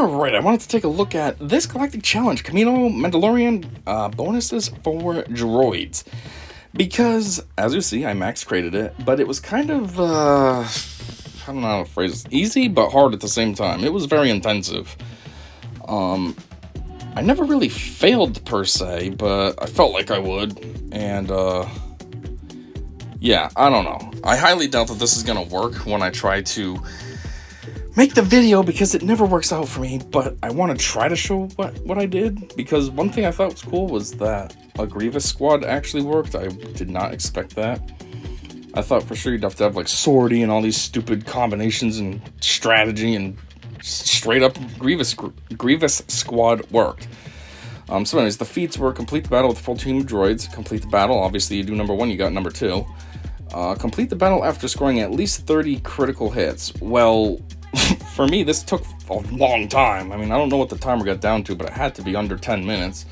Alright, I wanted to take a look at this Galactic Challenge, Kamino Mandalorian bonuses for Droids. Because, as you see, I max created it, but it was kind of, I don't know how to phrase it, easy but hard at the same time. It was very intensive. I never really failed per se, but I felt like I would, and, yeah, I don't know. I highly doubt that this is gonna work when I try to make the video, because it never works out for me, but I want to try to show what I did, because one thing I thought was cool was that a Grievous squad actually worked. I did not expect that. I thought for sure you'd have to have like sortie and all these stupid combinations and strategy, and straight up Grievous squad worked. So anyways, the feats were: complete the battle with a full team of droids, complete the battle, obviously you do number 1, you got number 2. Complete the battle after scoring at least 30 critical hits. Well, for me, this took a long time. I mean, I don't know what the timer got down to, but it had to be under 10 minutes.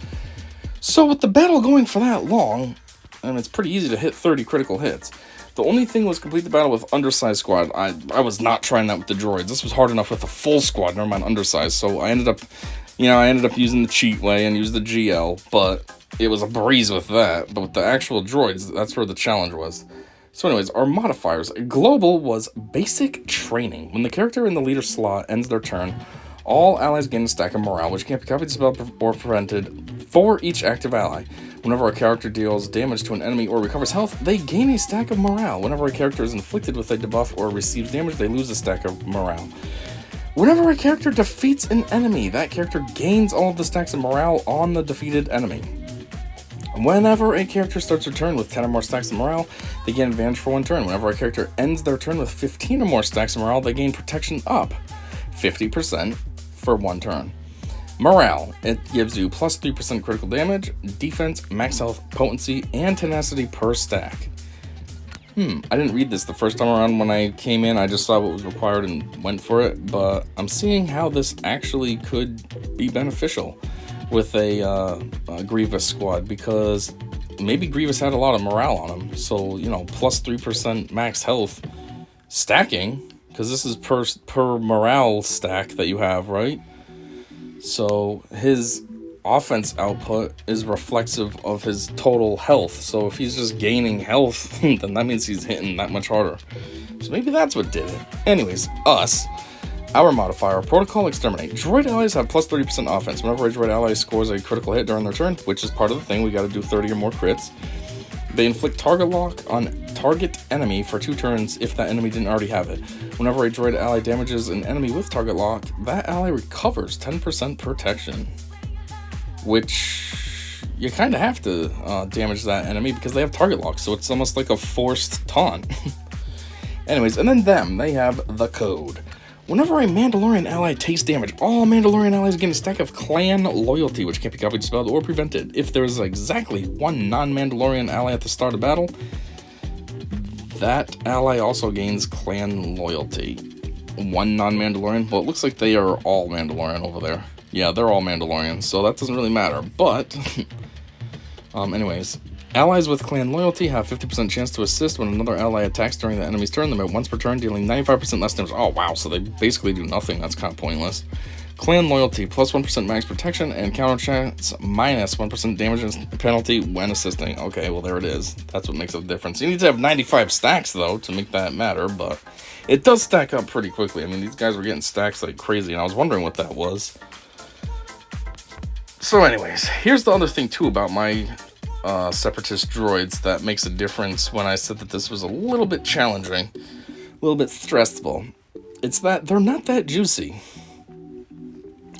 So with the battle going for that long, and it's pretty easy to hit 30 critical hits, the only thing was complete the battle with undersized squad. I was not trying that with the droids. This was hard enough with a full squad, never mind undersized. So I ended up using the cheat way and used the GL, but it was a breeze with that. But with the actual droids, that's where the challenge was. So anyways, our modifiers. Global was basic training. When the character in the leader slot ends their turn, all allies gain a stack of morale, which can't be copied, dispelled, or prevented for each active ally. Whenever a character deals damage to an enemy or recovers health, they gain a stack of morale. Whenever a character is inflicted with a debuff or receives damage, they lose a stack of morale. Whenever a character defeats an enemy, that character gains all of the stacks of morale on the defeated enemy. Whenever a character starts their turn with 10 or more stacks of morale, they gain advantage for 1 turn. Whenever a character ends their turn with 15 or more stacks of morale, they gain protection up 50% for 1 turn. Morale, it gives you plus 3% critical damage, defense, max health, potency, and tenacity per stack. I didn't read this the first time around when I came in. I just saw what was required and went for it, but I'm seeing how this actually could be beneficial with a Grievous squad, because maybe Grievous had a lot of morale on him. So, you know, plus 3% max health stacking, because this is per morale stack that you have, right? So his offense output is reflexive of his total health. So if he's just gaining health, then that means he's hitting that much harder. So maybe that's what did it. Anyways, our modifier, Protocol Exterminate. Droid allies have plus 30% offense. Whenever a droid ally scores a critical hit during their turn, which is part of the thing, we gotta do 30 or more crits, they inflict target lock on target enemy for 2 turns if that enemy didn't already have it. Whenever a droid ally damages an enemy with target lock, that ally recovers 10% protection. Which, you kind of have to damage that enemy because they have target lock, so it's almost like a forced taunt. Anyways, and then they have the code. Whenever a Mandalorian ally takes damage, all Mandalorian allies gain a stack of clan loyalty, which can't be copied, dispelled, or prevented. If there is exactly 1 non-Mandalorian ally at the start of battle, that ally also gains clan loyalty. 1 non-Mandalorian? Well, it looks like they are all Mandalorian over there. Yeah, they're all Mandalorian, so that doesn't really matter, but anyways. Allies with clan loyalty have 50% chance to assist when another ally attacks during the enemy's turn. They once per turn, dealing 95% less damage. Oh, wow, so they basically do nothing. That's kind of pointless. Clan loyalty, plus 1% max protection, and counter chance, minus 1% damage penalty when assisting. Okay, well, there it is. That's what makes a difference. You need to have 95 stacks, though, to make that matter, but it does stack up pretty quickly. I mean, these guys were getting stacks like crazy, and I was wondering what that was. So anyways, here's the other thing, too, about my separatist droids that makes a difference when I said that this was a little bit challenging, a little bit stressful. It's that they're not that juicy.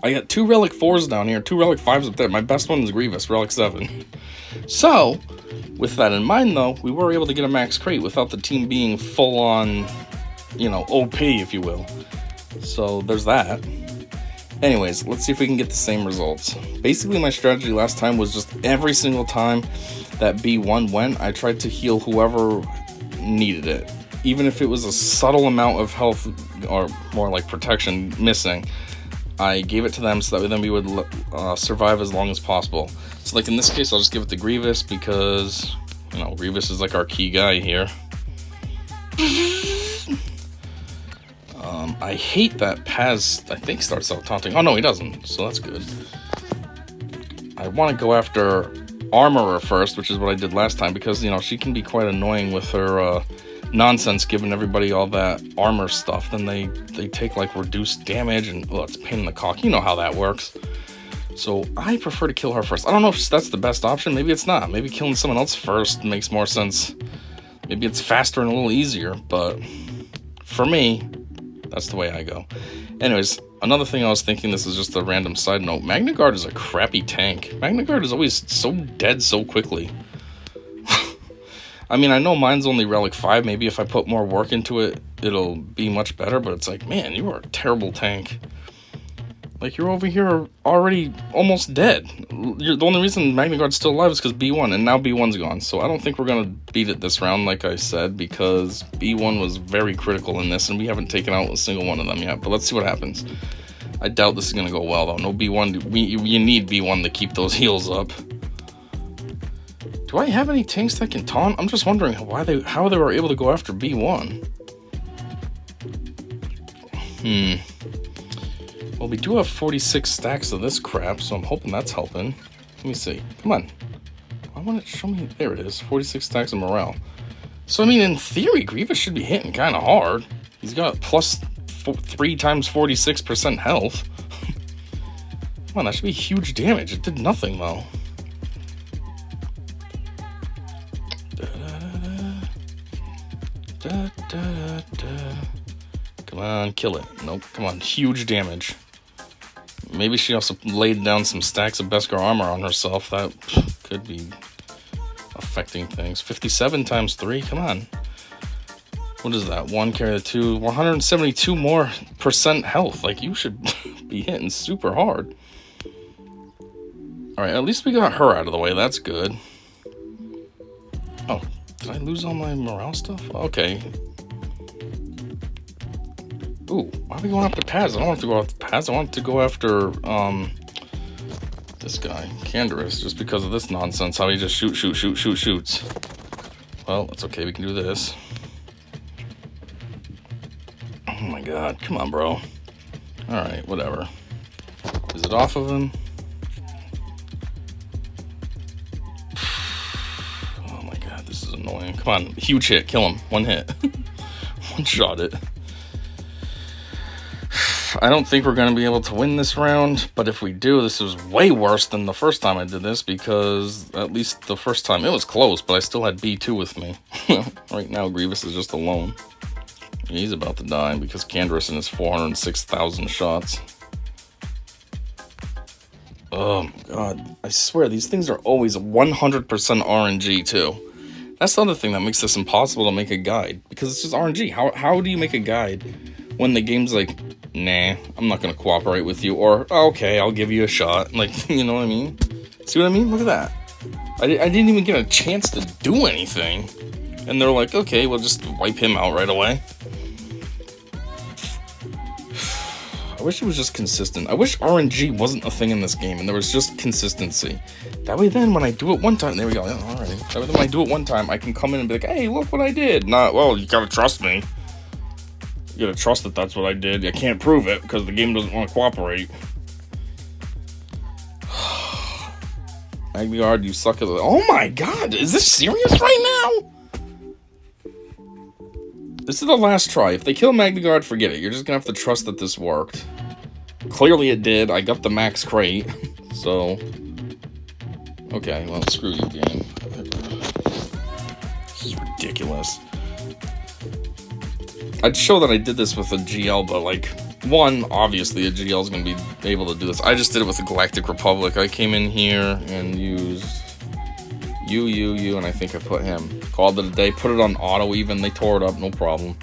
I got 2 Relic 4s down here, 2 Relic 5s up there. My best one is Grievous, Relic 7. So, with that in mind though, we were able to get a max crate without the team being full on, you know, OP, if you will. So, there's that. Anyways, let's see if we can get the same results. Basically, my strategy last time was just every single time that B1 went, I tried to heal whoever needed it. Even if it was a subtle amount of health, or more like protection, missing, I gave it to them so that then we would survive as long as possible. So like in this case, I'll just give it to Grievous because, you know, Grievous is like our key guy here. I hate that Paz, I think, starts out taunting. Oh, no, he doesn't, so that's good. I want to go after Armorer first, which is what I did last time, because, you know, she can be quite annoying with her nonsense, giving everybody all that armor stuff. Then they take, like, reduced damage, and, oh, it's a pain in the cock. You know how that works. So I prefer to kill her first. I don't know if that's the best option. Maybe it's not. Maybe killing someone else first makes more sense. Maybe it's faster and a little easier, but for me, that's the way I go. Anyways, another thing I was thinking, this is just a random side note, Magna Guard is a crappy tank. Magna Guard is always so dead so quickly. I mean, I know mine's only Relic 5, maybe if I put more work into it, it'll be much better, but it's like, man, you are a terrible tank. Like, you're over here already almost dead. The only reason Magna Guard's still alive is because B1, and now B1's gone. So I don't think we're going to beat it this round, like I said, because B1 was very critical in this, and we haven't taken out a single one of them yet. But let's see what happens. I doubt this is going to go well, though. No B1. You need B1 to keep those heals up. Do I have any tanks that can taunt? I'm just wondering how they were able to go after B1. Well, we do have 46 stacks of this crap, so I'm hoping that's helping. Let me see. Come on. I want to show me. There it is. 46 stacks of morale. So, I mean, in theory, Grievous should be hitting kind of hard. He's got plus 3 times 46% health. Come on, that should be huge damage. It did nothing, though. Come on, kill it. Nope, come on, huge damage. Maybe she also laid down some stacks of Beskar armor on herself. That could be affecting things. 57 times 3, come on. What is that? 1 carry the 2, 172 more % health. Like, you should be hitting super hard. Alright, at least we got her out of the way. That's good. Oh, did I lose all my morale stuff? Okay. Ooh, why are we going after Paz? I don't want to go after Paz. I want to go after, this guy, Canderous, just because of this nonsense, how he just shoots. Well, it's okay, we can do this. Oh my god, come on, bro. Alright, whatever. Is it off of him? Oh my god, this is annoying. Come on, huge hit, kill him. 1 hit. 1 shot it. I don't think we're going to be able to win this round, but if we do, this is way worse than the first time I did this, because at least the first time it was close, but I still had B2 with me. Right now, Grievous is just alone. He's about to die because Canderous has 406,000 shots. Oh my god, I swear, these things are always 100% RNG too. That's the other thing that makes this impossible to make a guide, because it's just RNG. How do you make a guide when the game's like, nah, I'm not going to cooperate with you, or, okay, I'll give you a shot. Like, you know what I mean? See what I mean? Look at that. I didn't even get a chance to do anything. And they're like, okay, we'll just wipe him out right away. I wish it was just consistent. I wish RNG wasn't a thing in this game, and there was just consistency. That way then, when I do it one time, there we go, alright. That way then when I do it one time, I can come in and be like, hey, look what I did. Not, well, you gotta trust me. You gotta trust that that's what I did. I can't prove it because the game doesn't want to cooperate. Magna Guard, you suck at it. Oh my god, is this serious right now? This is the last try. If they kill Magna Guard, forget it. You're just gonna have to trust that this worked. Clearly it did. I got the max crate. So, okay, well, screw you, game. This is ridiculous. I'd show that I did this with a GL, but, like, one, obviously a GL is going to be able to do this. I just did it with the Galactic Republic. I came in here and used you, and I think I put him. Called it a day, put it on auto even. They tore it up, no problem.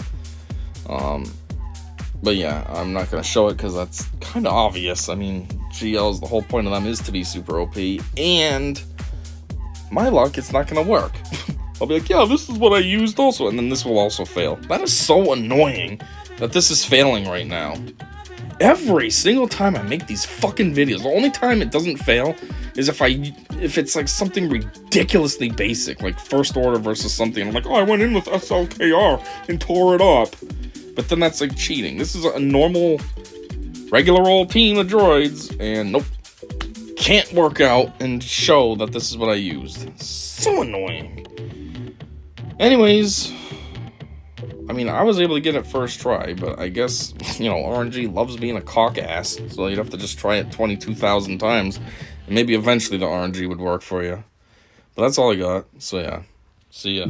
But yeah, I'm not going to show it because that's kind of obvious. I mean, GLs, the whole point of them is to be super OP, and my luck, it's not going to work. I'll be like, yeah, this is what I used also, and then this will also fail. That is so annoying that this is failing right now. Every single time I make these fucking videos, the only time it doesn't fail is if it's like something ridiculously basic, like First Order versus something. I'm like, oh, I went in with SLKR and tore it up. But then that's like cheating. This is a normal, regular old team of droids, and nope. Can't work out and show that this is what I used. So annoying. Anyways, I mean, I was able to get it first try, but I guess, you know, RNG loves being a cock ass, so you'd have to just try it 22,000 times, and maybe eventually the RNG would work for you. But that's all I got, so yeah. See ya.